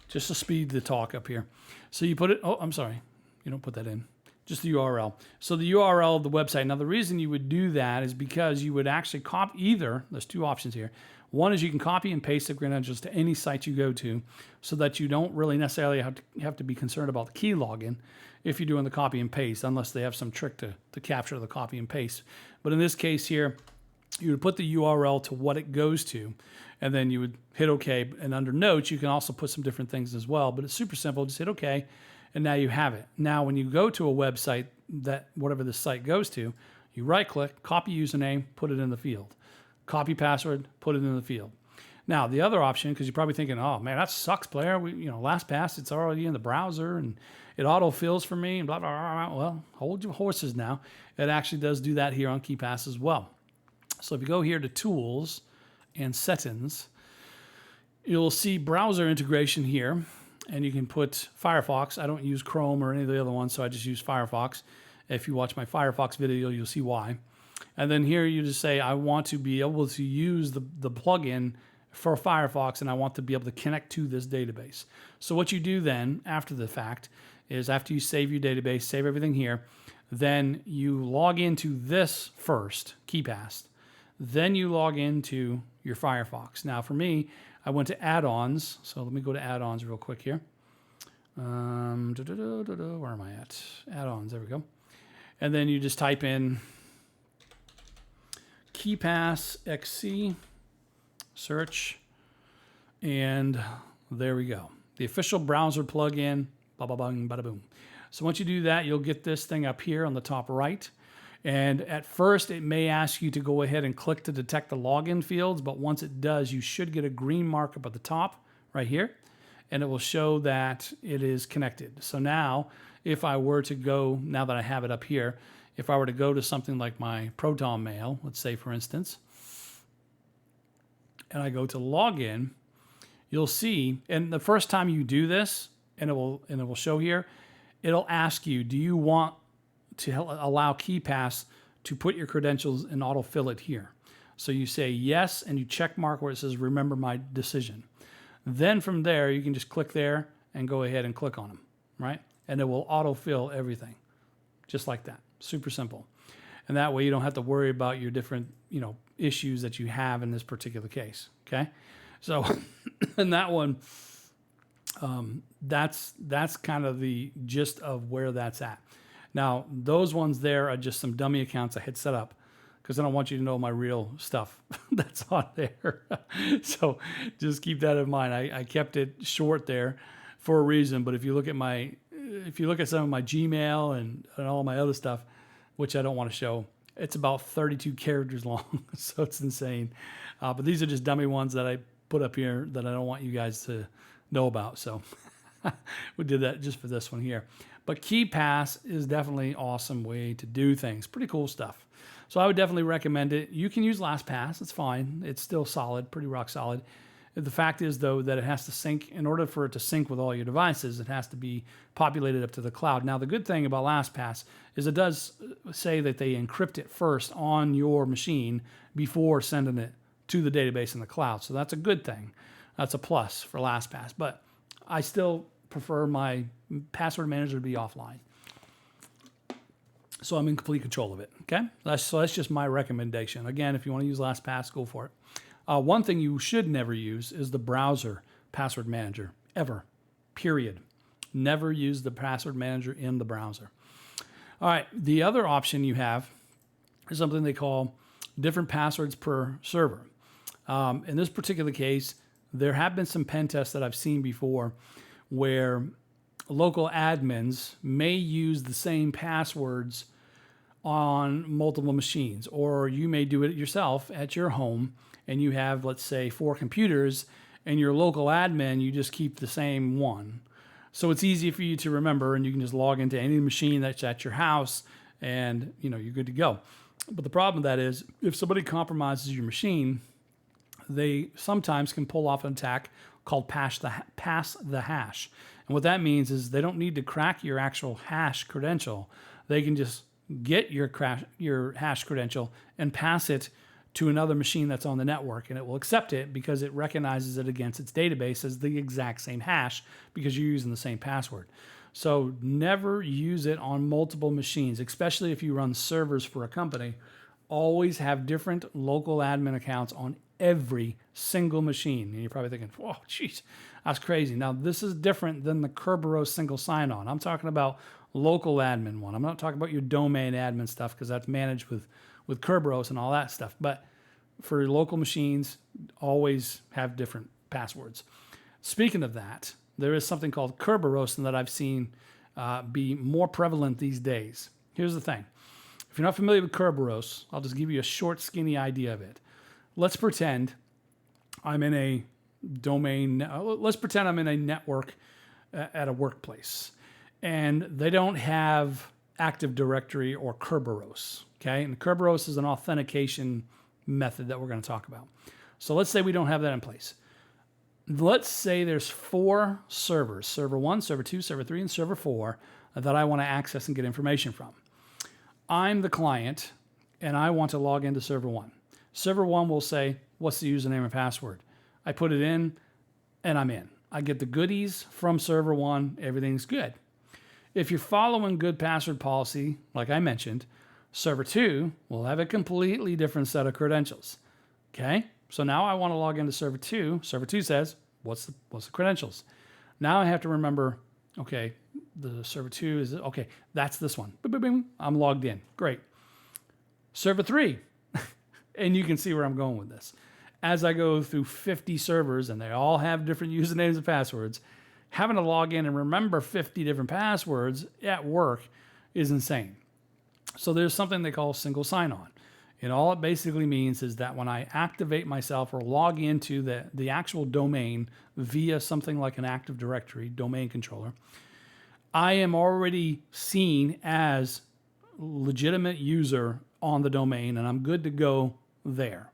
just to speed the talk up here. So you put it, oh, I'm sorry. You don't put that in, just the URL. So the URL of the website. Now, the reason you would do that is because you would actually copy there's 2 options here. One is you can copy and paste the credentials to any site you go to so that you don't really necessarily have to be concerned about the key login if you're doing the copy and paste, unless they have some trick to capture the copy and paste. But in this case here, you would put the URL to what it goes to, and then you would hit OK. And under notes, you can also put some different things as well, but it's super simple. Just hit OK, and now you have it. Now, when you go to a website that whatever the site goes to, you right-click, copy username, put it in the field. Copy password, put it in the field. Now, the other option, because you're probably thinking, oh, man, that sucks, player. LastPass, it's already in the browser, and it autofills for me, and blah, blah, blah, blah. Well, hold your horses now. It actually does do that here on KeePass as well. So if you go here to Tools and Settings, you'll see Browser Integration here, and you can put Firefox. I don't use Chrome or any of the other ones, so I just use Firefox. If you watch my Firefox video, you'll see why. And then here you just say, I want to be able to use the plugin for Firefox, and I want to be able to connect to this database. So what you do then, after the fact, is after you save your database, save everything here, then you log into this first, KeePass. Then you log into your Firefox. Now for me, I went to add-ons. So let me go to add-ons real quick here. Where am I at? Add-ons, there we go. And then you just type in KeePass XC, search, and there we go. The official browser plugin, ba-ba-bang, bada-boom. So once you do that, you'll get this thing up here on the top right. And at first, it may ask you to go ahead and click to detect the login fields, but once it does, you should get a green mark up at the top right here, and it will show that it is connected. So now, if I were to go, now that I have it up here, if I were to go to something like my Proton Mail, let's say for instance, and I go to login, you'll see, and the first time you do this, and it will show here, it'll ask you, do you want to allow KeePass to put your credentials and autofill it here? So you say yes, and you check mark where it says remember my decision. Then from there, you can just click there and go ahead and click on them, right? And it will autofill everything, just like that. Super simple. And that way you don't have to worry about your different, issues that you have in this particular case, okay? So in that one, that's kind of the gist of where that's at. Now, those ones there are just some dummy accounts I had set up because I don't want you to know my real stuff that's on there. So just keep that in mind. I kept it short there for a reason, but if you look at some of my Gmail and all my other stuff, which I don't want to show, it's about 32 characters long, so it's insane. But these are just dummy ones that I put up here that I don't want you guys to know about. So we did that just for this one here. But KeePass is definitely an awesome way to do things. Pretty cool stuff. So I would definitely recommend it. You can use LastPass. It's fine. It's still solid, pretty rock solid. The fact is, though, that it has to sync. In order for it to sync with all your devices, it has to be populated up to the cloud. Now, the good thing about LastPass is it does say that they encrypt it first on your machine before sending it to the database in the cloud. So that's a good thing. That's a plus for LastPass. But I still prefer my password manager to be offline. So I'm in complete control of it, okay? So that's just my recommendation. Again, if you want to use LastPass, go for it. One thing you should never use is the browser password manager, ever, period. Never use the password manager in the browser. All right, the other option you have is something they call different passwords per server. In this particular case, there have been some pen tests that I've seen before where local admins may use the same passwords on multiple machines, or you may do it yourself at your home and you have, let's say, 4 computers, and your local admin, you just keep the same one. So it's easy for you to remember, and you can just log into any machine that's at your house, and you're good to go. But the problem with that is, if somebody compromises your machine, they sometimes can pull off an attack called pass the hash. And what that means is they don't need to crack your actual hash credential. They can just get your hash credential and pass it to another machine that's on the network, and it will accept it because it recognizes it against its database as the exact same hash because you're using the same password. So never use it on multiple machines, especially if you run servers for a company. Always have different local admin accounts on every single machine. And you're probably thinking, whoa, geez, that's crazy. Now, this is different than the Kerberos single sign-on. I'm talking about local admin one. I'm not talking about your domain admin stuff because that's managed with Kerberos and all that stuff. But for your local machines, always have different passwords. Speaking of that, there is something called Kerberos that I've seen be more prevalent these days. Here's the thing. If you're not familiar with Kerberos, I'll just give you a short, skinny idea of it. Let's pretend I'm in a domain. Let's pretend I'm in a network at a workplace, and they don't have Active Directory or Kerberos. Okay, and Kerberos is an authentication method that we're going to talk about. So let's say we don't have that in place. Let's say there's 4 servers, server 1, server 2, server 3, and server 4, that I want to access and get information from. I'm the client, and I want to log into server 1. Server 1 will say, what's the username and password? I put it in, and I'm in. I get the goodies from server 1. Everything's good. If you're following good password policy, like I mentioned, server 2 will have a completely different set of credentials. Okay? So now I want to log into server 2. Server 2 says, what's the credentials? Now I have to remember, okay, the server 2 is, okay, that's this one. Boom, boom, boom. I'm logged in. Great. Server 3. And you can see where I'm going with this. As I go through 50 servers, and they all have different usernames and passwords, having to log in and remember 50 different passwords at work is insane. So there's something they call single sign-on. And all it basically means is that when I activate myself or log into the actual domain via something like an Active Directory domain controller, I am already seen as legitimate user on the domain, and I'm good to go there.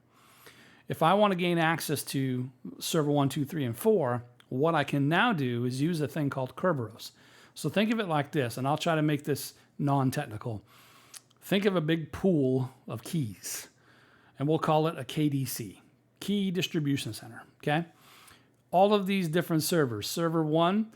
If I want to gain access to server 1, 2, 3, and 4, what I can now do is use a thing called Kerberos. So think of it like this, and I'll try to make this non-technical. Think of a big pool of keys, and we'll call it a KDC, Key Distribution Center, okay? All of these different servers, server 1,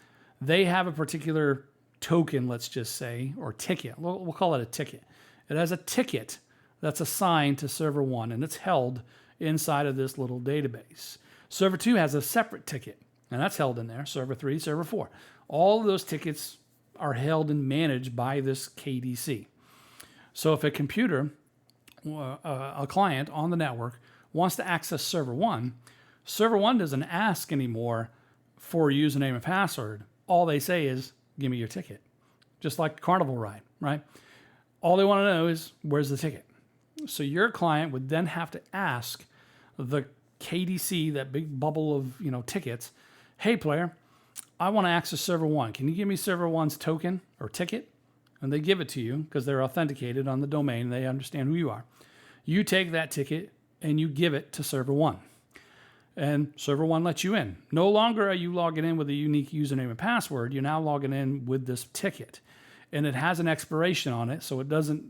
they have a particular token, let's just say, or ticket. We'll call it a ticket. It has a ticket that's assigned to server 1, and it's held inside of this little database. Server 2 has a separate ticket, and that's held in there. Server 3, server 4. All of those tickets are held and managed by this KDC. So if a computer, a client on the network, wants to access server 1 doesn't ask anymore for a username and password. All they say is, give me your ticket. Just like a carnival ride, right? All they want to know is, where's the ticket? So your client would then have to ask the KDC, that big bubble of tickets, hey player, I want to access server 1. Can you give me server 1's token or ticket? And they give it to you because they're authenticated on the domain. They understand who you are. You take that ticket and you give it to server 1. And server 1 lets you in. No longer are you logging in with a unique username and password. You're now logging in with this ticket. And it has an expiration on it, so it doesn't,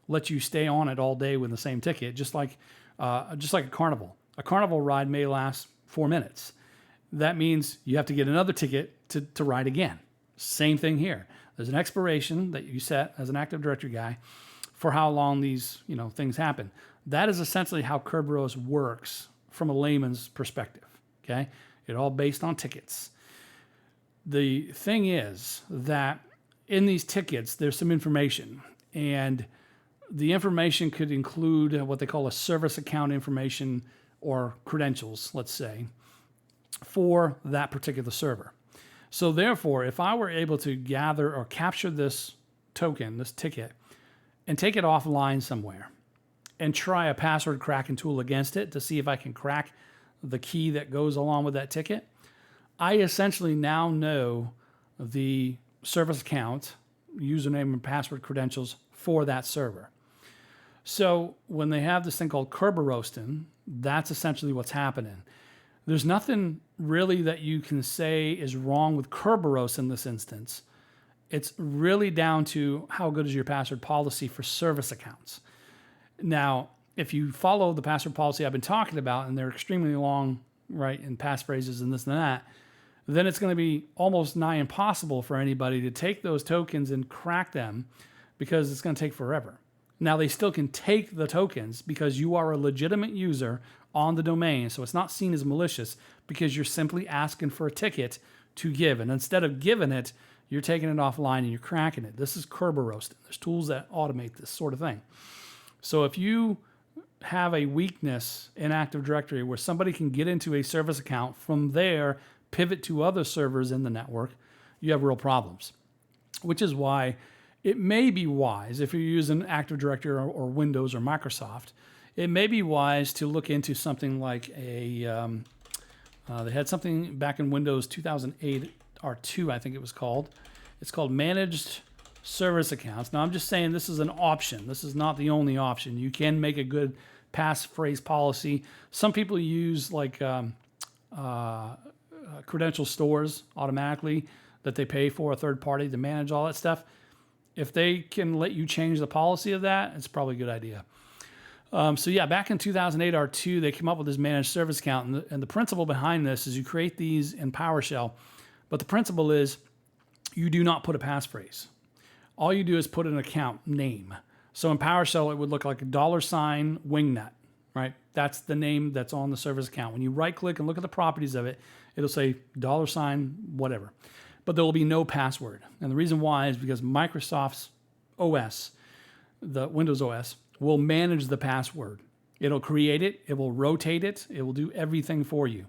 let you stay on it all day with the same ticket, just like a carnival. A carnival ride may last 4 minutes. That means you have to get another ticket to ride again. Same thing here. There's an expiration that you set as an Active Directory guy for how long these things happen. That is essentially how Kerberos works from a layman's perspective. Okay, it all based on tickets. The thing is that in these tickets, there's some information, and the information could include what they call a service account information or credentials, let's say, for that particular server. So therefore, if I were able to gather or capture this token, this ticket, and take it offline somewhere and try a password cracking tool against it to see if I can crack the key that goes along with that ticket, I essentially now know the service account, username and password credentials for that server. So when they have this thing called Kerberos, that's essentially what's happening. There's nothing really that you can say is wrong with Kerberos in this instance. It's really down to how good is your password policy for service accounts. Now, if you follow the password policy I've been talking about, and they're extremely long, right, and passphrases and this and that, then it's going to be almost nigh impossible for anybody to take those tokens and crack them because it's going to take forever. Now, they still can take the tokens because you are a legitimate user on the domain. So it's not seen as malicious because you're simply asking for a ticket to give. And instead of giving it, you're taking it offline and you're cracking it. This is Kerber roasting. There's tools that automate this sort of thing. So if you have a weakness in Active Directory where somebody can get into a service account, from there pivot to other servers in the network, you have real problems. Which is why it may be wise, if you're using Active Directory or Windows or Microsoft, it may be wise to look into something like they had something back in Windows 2008 R2, I think it was called. It's called Managed Service Accounts. Now, I'm just saying this is an option. This is not the only option. You can make a good passphrase policy. Some people use like credential stores automatically that they pay for a third party to manage all that stuff. If they can let you change the policy of that, it's probably a good idea. So yeah, back in 2008 R2, they came up with this managed service account, and the principle behind this is you create these in PowerShell, but the principle is you do not put a passphrase. All you do is put an account name. So in PowerShell, it would look like a $wingnut, right? That's the name that's on the service account. When you right-click and look at the properties of it, it'll say $whatever. But there will be no password. And the reason why is because Microsoft's OS, the Windows OS, will manage the password. It'll create it, it will rotate it, it will do everything for you.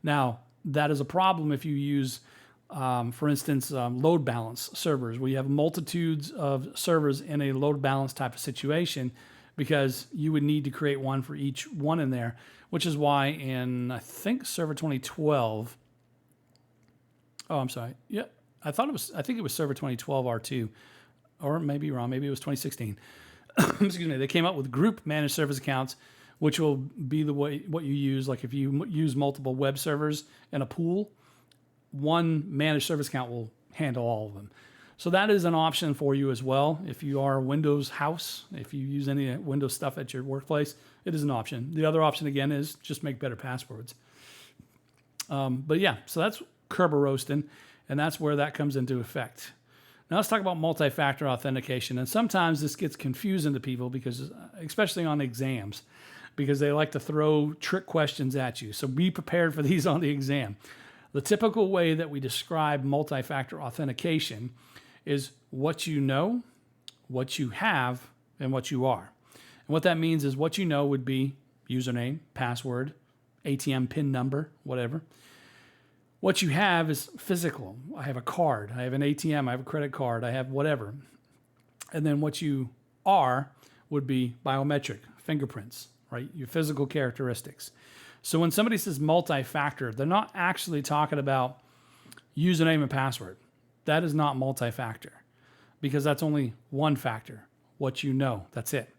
Now, that is a problem if you use, for instance, load balance servers, where you have multitudes of servers in a load balance type of situation, because you would need to create one for each one in there, which is why in, I think, Server 2012, oh, I'm sorry, yeah, I think it was Server 2012 R2, or maybe wrong, maybe it was 2016. Excuse me, they came up with group managed service accounts, which will be the way what you use. Like if you use multiple web servers in a pool, one managed service account will handle all of them. So that is an option for you as well. If you are a Windows house, if you use any Windows stuff at your workplace, it is an option. The other option again is just make better passwords. But yeah, so that's Kerber roasting, and that's where that comes into effect. Now let's talk about multi-factor authentication. And sometimes this gets confusing to people, because, especially on exams, because they like to throw trick questions at you. So be prepared for these on the exam. The typical way that we describe multi-factor authentication is what you know, what you have, and what you are. And what that means is what you know would be username, password, ATM PIN number, whatever. What you have is physical. I have a card, I have an ATM, I have a credit card, I have whatever. And then what you are would be biometric, fingerprints, right? Your physical characteristics. So when somebody says multi-factor, they're not actually talking about username and password. That is not multi-factor, because that's only one factor, what you know, that's it.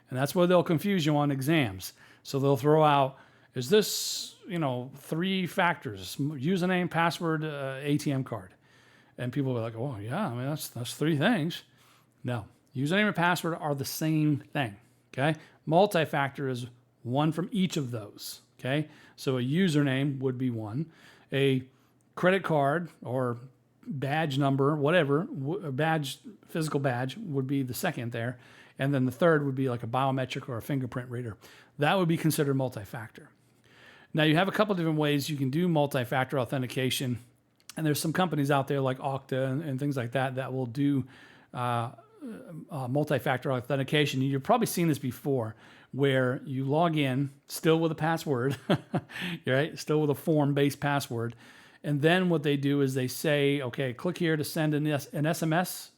And that's where they'll confuse you on exams. So they'll throw out, is this, 3 factors, username, password, ATM card? And people are like, oh yeah, I mean, that's 3 things. No, username and password are the same thing, okay? Multi-factor is one from each of those, okay? So a username would be one, a credit card or badge number, whatever, physical badge would be the second there. And then the third would be like a biometric or a fingerprint reader. That would be considered multi-factor. Now, you have a couple different ways you can do multi-factor authentication, and there's some companies out there like Okta and things like that that will do multi-factor authentication. You've probably seen this before, where you log in still with a password, right? Still with a form-based password, and then what they do is they say, okay, click here to send an SMS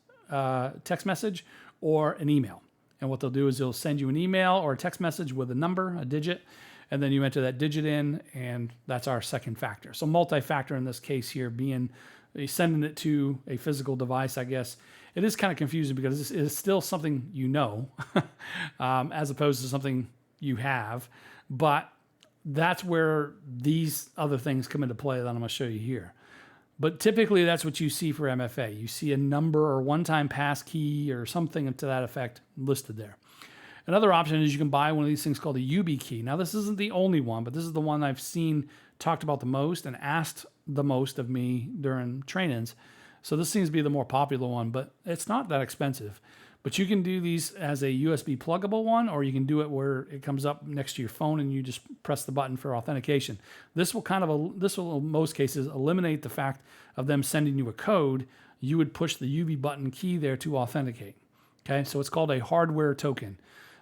text message or an email. And what they'll do is they'll send you an email or a text message with a number, a digit, and then you enter that digit in, and that's our second factor. So multi-factor in this case here being sending it to a physical device, I guess. It is kind of confusing because this is still something you know, as opposed to something you have. But that's where these other things come into play that I'm going to show you here. But typically that's what you see for MFA. You see a number or one-time pass key or something to that effect listed there. Another option is you can buy one of these things called a YubiKey. Now, this isn't the only one, but this is the one I've seen talked about the most and asked the most of me during trainings. So this seems to be the more popular one, but it's not that expensive. But you can do these as a USB pluggable one, or you can do it where it comes up next to your phone and you just press the button for authentication. This will in most cases eliminate the fact of them sending you a code. You would push the UV button key there to authenticate. Okay, so it's called a hardware token.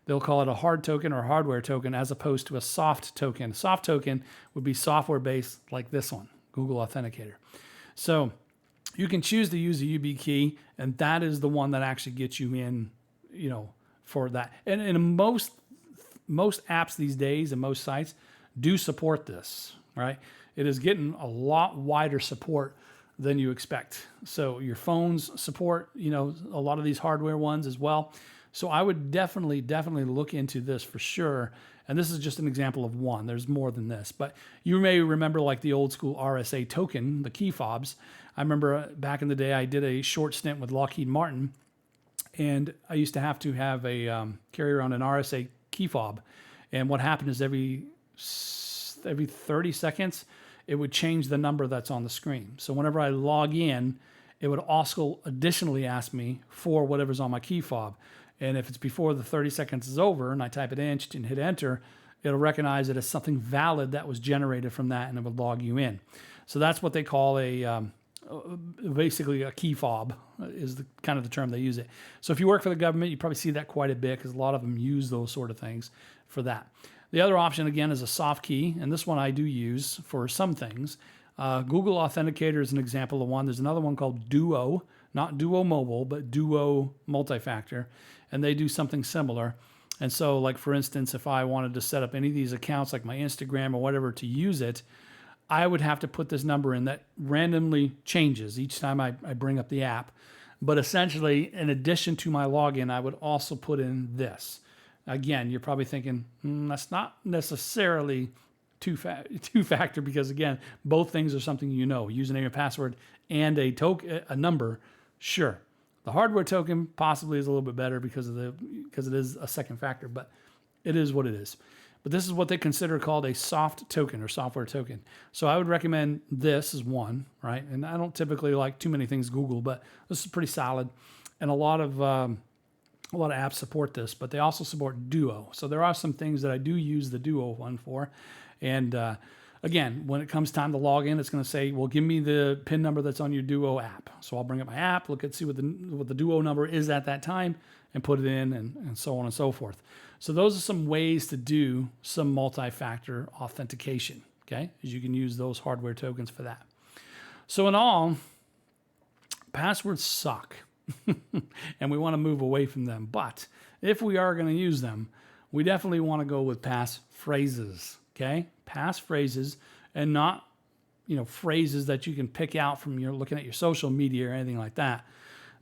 They'll call it a hard token or hardware token as opposed to a soft token. A soft token would be software based like this one, Google Authenticator. So you can choose to use a UB key, and that is the one that actually gets you in, for that. And in most apps these days and most sites do support this, right? It is getting a lot wider support than you expect. So your phones support, a lot of these hardware ones as well. So I would definitely look into this for sure. And this is just an example of one. There's more than this. But you may remember like the old school RSA token, the key fobs. I remember back in the day, I did a short stint with Lockheed Martin. And I used to have carry around an RSA key fob. And what happened is every 30 seconds, it would change the number that's on the screen. So whenever I log in, it would also additionally ask me for whatever's on my key fob. And if it's before the 30 seconds is over and I type it in and hit enter, it'll recognize it as something valid that was generated from that, and it would log you in. So that's what they call basically a key fob is the kind of the term they use it. So if you work for the government, you probably see that quite a bit because a lot of them use those sort of things for that. The other option, again, is a soft key, and this one I do use for some things. Google Authenticator is an example of one. There's another one called Duo, not Duo Mobile, but Duo Multi-Factor, and they do something similar. And so, like for instance, if I wanted to set up any of these accounts, like my Instagram or whatever, to use it, I would have to put this number in that randomly changes each time I bring up the app. But essentially, in addition to my login, I would also put in this. Again, you're probably thinking, that's not necessarily two-factor because, again, both things are something username and password and a number, sure. The hardware token possibly is a little bit better because it is a second factor, but it is what it is. But this is what they consider called a soft token or software token. So I would recommend this as one, right? And I don't typically like too many things Google, but this is pretty solid. And a lot of apps support this, but they also support Duo. So there are some things that I do use the Duo one for. And again, when it comes time to log in, it's going to say, well, give me the PIN number that's on your Duo app. So I'll bring up my app, see what the Duo number is at that time, and put it in, and so on and so forth. So those are some ways to do some multi-factor authentication, okay? As you can use those hardware tokens for that. So in all, passwords suck. And we want to move away from them. But if we are going to use them, we definitely want to go with passphrases, okay? Passphrases, and not, phrases that you can pick out from looking at your social media or anything like that.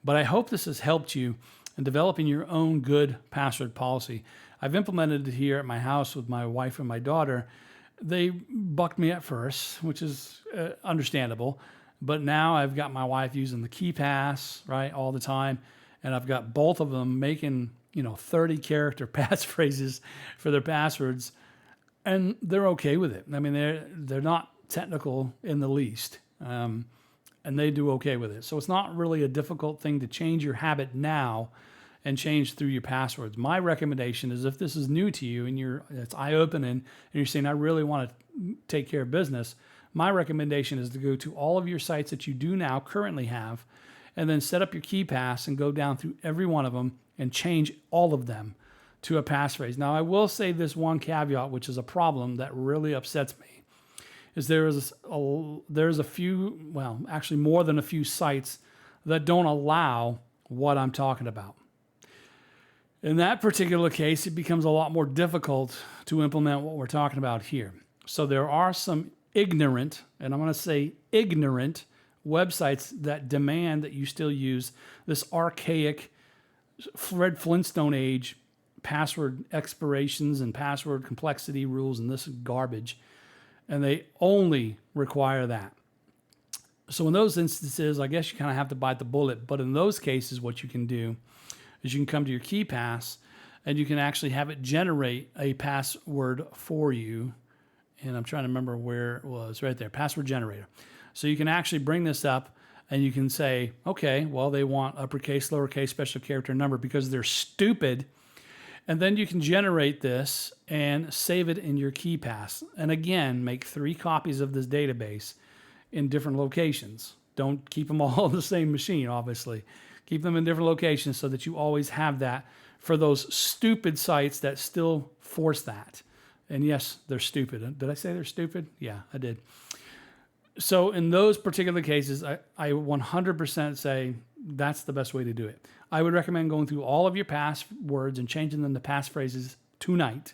But I hope this has helped you in developing your own good password policy. I've implemented it here at my house with my wife and my daughter. They bucked me at first, which is understandable. But now I've got my wife using the KeyPass, right, all the time. And I've got both of them making, 30-character passphrases for their passwords. And they're okay with it. I mean, they're not technical in the least. And they do okay with it. So it's not really a difficult thing to change your habit now and change through your passwords. My recommendation is if this is new to you and it's eye-opening and you're saying, I really want to take care of business, my recommendation is to go to all of your sites that you do now currently have, and then set up your KeyPass and go down through every one of them and change all of them to a passphrase. Now, I will say this one caveat, which is a problem that really upsets me, is there's a few, well, actually more than a few sites that don't allow what I'm talking about. In that particular case, it becomes a lot more difficult to implement what we're talking about here. So there are some ignorant, and I'm going to say ignorant, websites that demand that you still use this archaic Fred Flintstone age password expirations and password complexity rules and this garbage, and they only require that. So in those instances, I guess you kind of have to bite the bullet, but in those cases, what you can do is you can come to your KeyPass and you can actually have it generate a password for you. And I'm trying to remember where it was, right there, password generator. So you can actually bring this up And you can say, okay, well, they want uppercase, lowercase, special character, number because they're stupid. And then you can generate this and save it in your KeyPass. And again, make 3 copies of this database in different locations. Don't keep them all on the same machine, obviously. Keep them in different locations so that you always have that for those stupid sites that still force that. And yes, they're stupid. Did I say they're stupid? Yeah, I did. So in those particular cases, I 100% say that's the best way to do it. I would recommend going through all of your passwords and changing them to passphrases tonight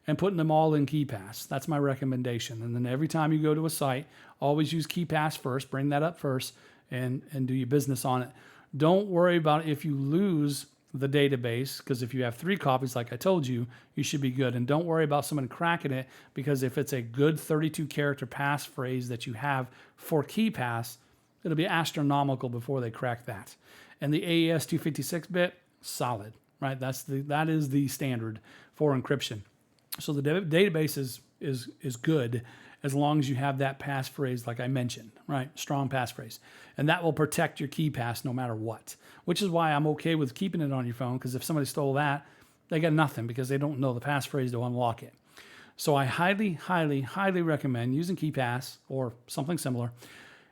and putting them all in KeyPass. That's my recommendation. And then every time you go to a site, always use KeyPass first, bring that up first, and do your business on it. Don't worry about if you lose the database, because if you have 3 copies, like I told you, you should be good. And don't worry about someone cracking it, because if it's a good 32-character passphrase that you have for KeyPass, it'll be astronomical before they crack that. And the AES 256-bit, solid, right? That is the standard for encryption. So the database is good as long as you have that passphrase like I mentioned, right? Strong passphrase. And that will protect your KeyPass no matter what, which is why I'm okay with keeping it on your phone, because if somebody stole that, they got nothing because they don't know the passphrase to unlock it. So I highly, highly, highly recommend using KeyPass or something similar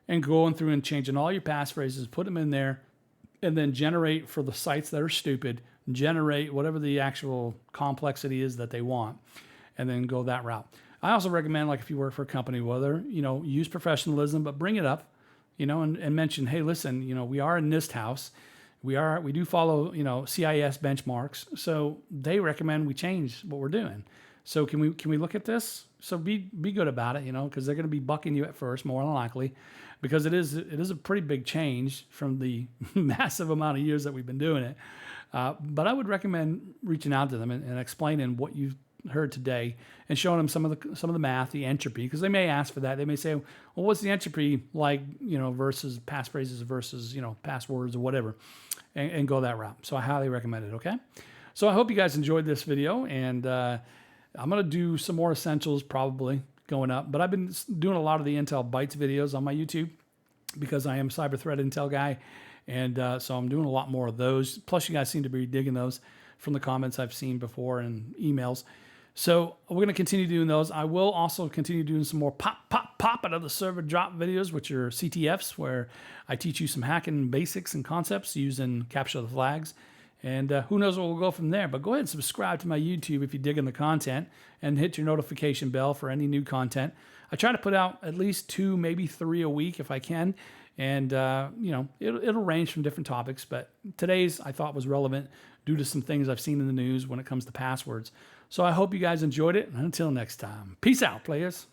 and going through and changing all your passphrases, put them in there, and then generate for the sites that are stupid, generate whatever the actual complexity is that they want, and then go that route. I also recommend, like if you work for a company, whether, use professionalism, but bring it up, and mention, hey, listen, we are a NIST house. We do follow, CIS benchmarks. So they recommend we change what we're doing. So can we look at this? So be good about it, because they're going to be bucking you at first, more than likely, because it is a pretty big change from the massive amount of years that we've been doing it. But I would recommend reaching out to them and explaining what you've heard today and showing them some of the math, the entropy, because they may ask for that. They may say, well, what's the entropy like, versus passphrases versus, passwords or whatever, and go that route. So I highly recommend it. Okay. So I hope you guys enjoyed this video, and I'm going to do some more essentials probably going up, but I've been doing a lot of the Intel Bytes videos on my YouTube because I am a cyber threat intel guy. And so I'm doing a lot more of those. Plus you guys seem to be digging those from the comments I've seen before and emails. So we're going to continue doing those. I will also continue doing some more pop out of the server drop videos, which are CTFs, where I teach you some hacking basics and concepts using capture the flags. And who knows where we'll go from there. But go ahead and subscribe to my YouTube if you're digging the content, and hit your notification bell for any new content. I try to put out at least 2, maybe 3 a week if I can. And, it'll range from different topics. But today's I thought was relevant due to some things I've seen in the news when it comes to passwords. So I hope you guys enjoyed it. And until next time, peace out, players.